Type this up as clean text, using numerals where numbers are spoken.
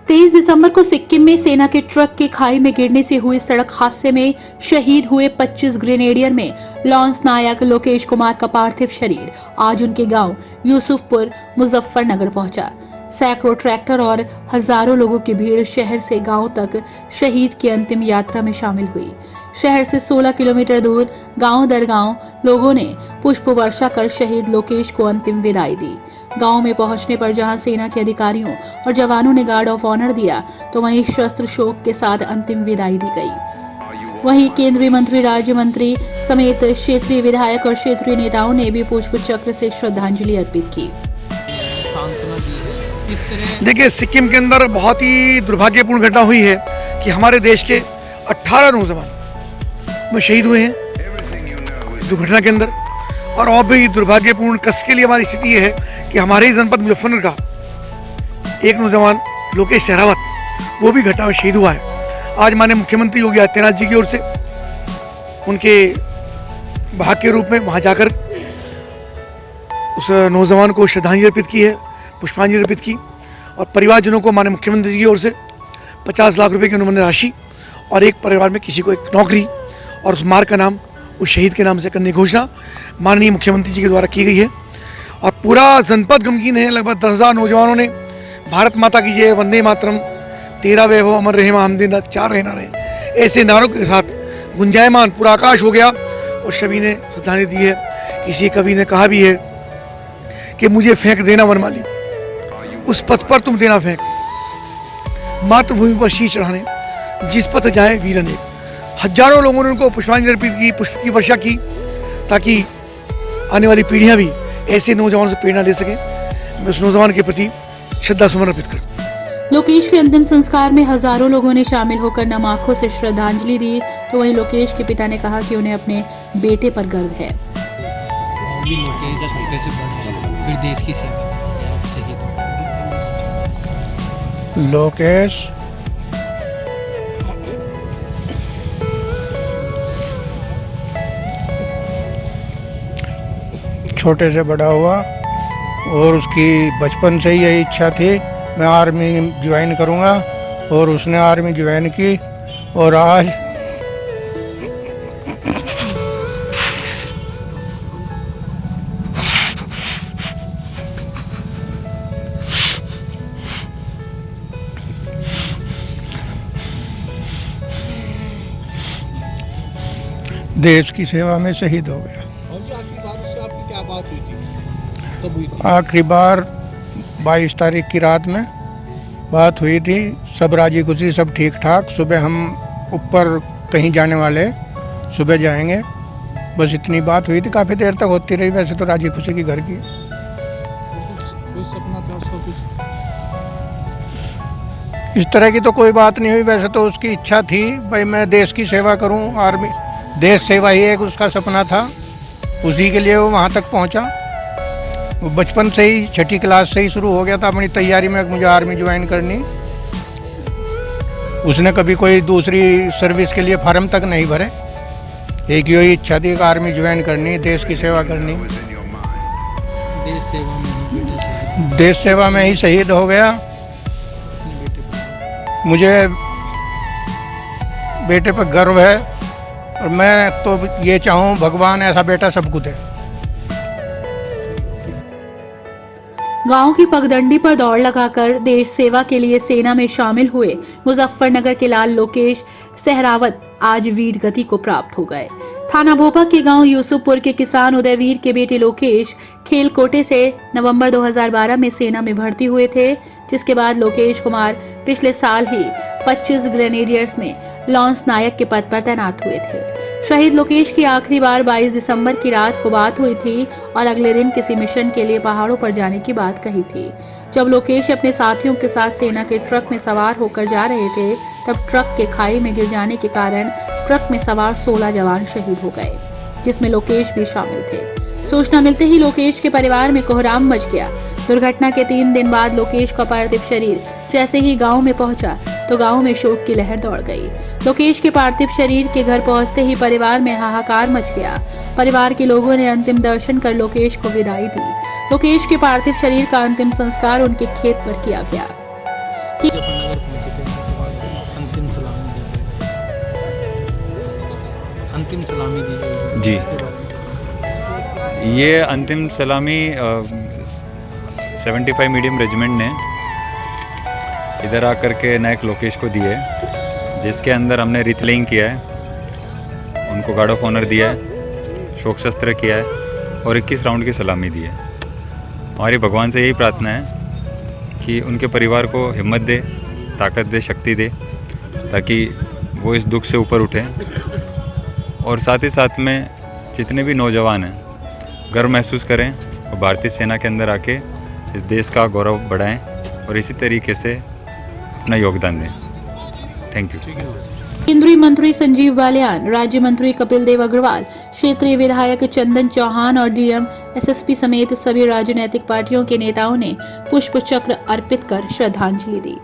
तेईस दिसंबर को सिक्किम में सेना के ट्रक के खाई में गिरने से हुए सड़क हादसे में शहीद हुए 25 ग्रेनेडियर में लॉन्स नायक लोकेश कुमार का पार्थिव शरीर आज उनके गांव यूसुफपुर मुजफ्फरनगर पहुंचा। सैकड़ों ट्रैक्टर और हजारों लोगों की भीड़ शहर से गांव तक शहीद की अंतिम यात्रा में शामिल हुई। शहर से 16 किलोमीटर दूर गांव दर गांव लोगों ने पुष्प वर्षा कर शहीद लोकेश को अंतिम विदाई दी। गांव में पहुंचने पर जहां सेना के अधिकारियों और जवानों ने गार्ड ऑफ ऑनर दिया, तो वहीं शस्त्र शोक के साथ अंतिम विदाई दी गई। वहीं केंद्रीय मंत्री, राज्य मंत्री समेत क्षेत्रीय विधायक और क्षेत्रीय नेताओं ने भी पुष्प चक्र से श्रद्धांजलि अर्पित की। देखिए, सिक्किम के अंदर बहुत ही दुर्भाग्यपूर्ण घटना हुई है कि हमारे देश के 18 नौजवान वो शहीद हुए हैं दुर्घटना के अंदर। और भी दुर्भाग्यपूर्ण कस के लिए हमारी स्थिति ये है कि हमारे ही जनपद मुजफ्फरनगर का एक नौजवान लोकेश सहरावत वो भी घटना में शहीद हुआ है। आज माननीय मुख्यमंत्री योगी आदित्यनाथ जी की ओर से उनके भाग के रूप में वहाँ जाकर उस नौजवान को श्रद्धांजलि अर्पित की है, पुष्पांजलि अर्पित की। और परिवारजनों को माननीय मुख्यमंत्री जी की ओर से 50 लाख रुपए की अनुमोदन राशि और एक परिवार में किसी को एक नौकरी और उस मार्ग का नाम उस शहीद के नाम से करने की घोषणा माननीय मुख्यमंत्री जी के द्वारा की गई है। और पूरा जनपद गमगीन है। लगभग 10,000 नौजवानों ने भारत माता की जय, वंदे मातरम, तेरा वैभव अमर रहे, हमदिन चार रहना रहे, ऐसे नारों के साथ गुंजायमान पूरा आकाश हो गया और सभी ने श्रद्धांजलि दी है। किसी कवि ने कहा भी है कि मुझे फेंक देना वनमाली, उस पथ पर तुम देना फेंक, मातृभूमि पर शीश चढ़ाने जिस पथ जाए वीर अनेक। हजारों लोगों ने उनको पुष्पांजलि अर्पित की, पुष्प की वर्षा की, ताकि आने वाली पीढ़ियां भी ऐसे नौजवानों से प्रेरणा ले सकें। मैं उस नौजवान के प्रति श्रद्धा सुमन अर्पित करता हूं। लोकेश के अंतिम संस्कार में हजारों लोगों ने शामिल होकर नम आंखों से श्रद्धांजलि दी। तो वहीं लोकेश के पिता ने कहा कि उन्हें अपने बेटे पर गर्व है। लोकेश छोटे से बड़ा हुआ और उसकी बचपन से ही यही इच्छा थी मैं आर्मी ज्वाइन करूंगा, और उसने आर्मी ज्वाइन की। और आज देश की सेवा में शहीद हो गया। आखिरी बार 22 तारीख की रात में बात हुई थी, सब राजी खुशी, सब ठीक ठाक। सुबह हम ऊपर कहीं जाने वाले, सुबह जाएंगे, बस इतनी बात हुई थी। काफ़ी देर तक होती रही। वैसे तो राजी खुशी की घर की कोई सपना था उसका कुछ इस तरह की तो कोई बात नहीं हुई। वैसे तो उसकी इच्छा थी भाई मैं देश की सेवा करूं, आर्मी देश सेवा ही एक उसका सपना था, उसी के लिए वो वहाँ तक पहुँचा। वो बचपन से ही 6ठी क्लास से ही शुरू हो गया था अपनी तैयारी में मुझे आर्मी ज्वाइन करनी। उसने कभी कोई दूसरी सर्विस के लिए फॉर्म तक नहीं भरे, एक ही इच्छा थी कि आर्मी ज्वाइन करनी, देश की सेवा करनी। देश सेवा में ही शहीद हो गया। मुझे बेटे पर गर्व है और मैं तो ये चाहूँ भगवान ऐसा बेटा सबको दे। गांव की पगडंडी पर दौड़ लगाकर देश सेवा के लिए सेना में शामिल हुए मुजफ्फरनगर के लाल लोकेश सहरावत आज वीर गति को प्राप्त हो गए। थाना भोपा के गांव यूसुफपुर के किसान उदयवीर के बेटे लोकेश खेलकोटे से नवंबर 2012 में सेना में भर्ती हुए थे, जिसके बाद लोकेश कुमार पिछले साल ही 25 ग्रेनेडियर्स में लॉन्स नायक के पद पर तैनात हुए थे। शहीद लोकेश की आखिरी बार 22 दिसंबर की रात को बात हुई थी और अगले दिन किसी मिशन के लिए पहाड़ों पर जाने की बात कही थी। जब लोकेश अपने साथियों के साथ सेना के ट्रक में सवार होकर जा रहे थे, तब ट्रक के खाई में गिर जाने के कारण ट्रक में सवार 16 जवान शहीद हो गए, जिसमें लोकेश भी शामिल थे। सूचना मिलते ही लोकेश के परिवार में कोहराम मच गया। दुर्घटना के 3 दिन बाद लोकेश का पार्थिव शरीर जैसे ही गांव में पहुंचा, तो गांव में शोक की लहर दौड़ गई। लोकेश के पार्थिव शरीर के घर पहुंचते ही परिवार में हाहाकार मच गया। परिवार के लोगों ने अंतिम दर्शन कर लोकेश को विदाई दी। लोकेश के पार्थिव शरीर का अंतिम संस्कार उनके खेत पर किया गया। मुजफ्फरनगर पहुंचे थे, अंतिम सलामी दी जी। ये अंतिम सलामी 75 मीडियम रेजिमेंट ने इधर आकर के नायक लोकेश को दी है, जिसके अंदर हमने रिथलेइंग किया है, उनको गार्ड ऑफ ऑनर दिया है, शोक शस्त्र किया है और 21 राउंड की सलामी दी है। हमारी भगवान से यही प्रार्थना है कि उनके परिवार को हिम्मत दे, ताकत दे, शक्ति दे, ताकि वो इस दुख से ऊपर उठें और साथ ही साथ में जितने भी नौजवान हैं गर्व महसूस करें और भारतीय सेना के अंदर आके इस देश का गौरव बढ़ाएं और इसी तरीके से अपना योगदान दें। Thank you. केंद्रीय मंत्री संजीव बालियान, राज्य मंत्री कपिल देव अग्रवाल, क्षेत्रीय विधायक चंदन चौहान और डीएम, एसएसपी समेत सभी राजनीतिक पार्टियों के नेताओं ने पुष्प चक्र अर्पित कर श्रद्धांजलि दी।